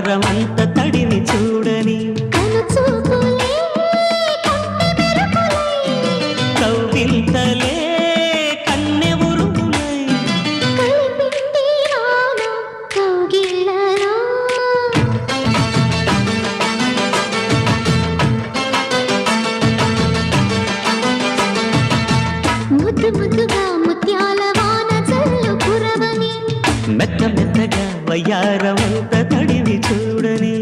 వయ్యారమంత తడిని చూడని కౌగిల్తలే కన్నె ఉరుములై ముద్దు ముద్దుగా ముత్యాల వాన జల్లు కురవని మెత్త మెత్తగా వయ్యారమంత తడిని చూడని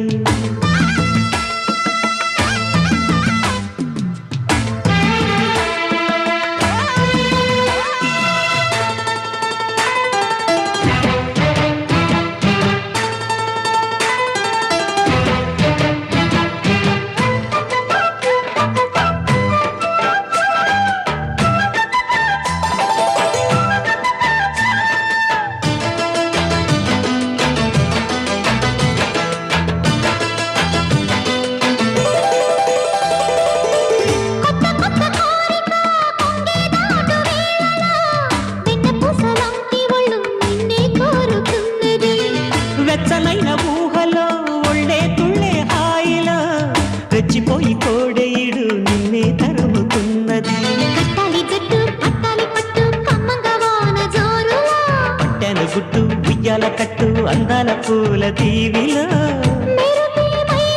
వెచ్చనైన ఊహలో ఒళ్ళే తుళ్ళే హాయిలో రెచ్చిపోయి కోడేయుడు నిన్నే తరుముతున్నది కట్టాలి జట్టు పట్టాలి పట్టు కమ్మంగా వాన జోరులా పట్టెన గుట్టు ఉయ్యాల కట్టు అందాల పూల దీవిలో మెరుపై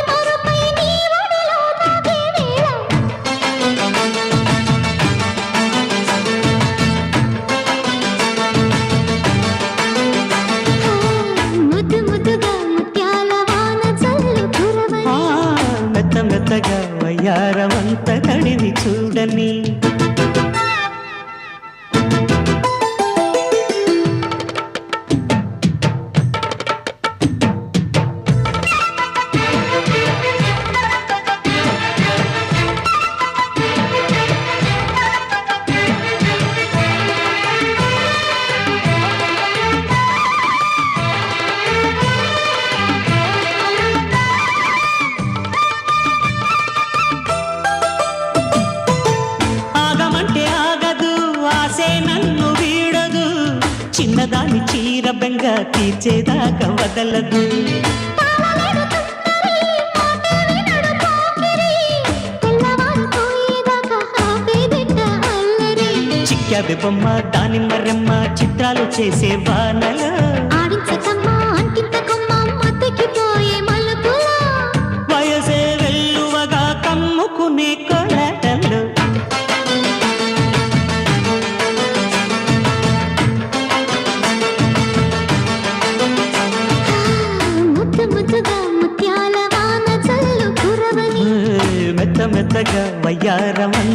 మరుపై నీ ఒడిలో తాగే వేళ ముద్దు ముద్దుగా ముత్యాల వాన జల్లు కురవని మెత్త మెత్తగా వయ్యారమంత తడిని చూడని ఆగమంటే ఆగదు ఆసే నన్ను వీడదు చిన్నదాని చీర బెంగ తీర్చేదాకా వదలదు చిక్కాబె బొమ్మ దానిమ్మ రెమ్మ చిత్రాలు చేసే వానల వయసే వెల్లువగా కమ్ముకునే కొలటలు మెత్త మెత్తగా వయ్యారమంత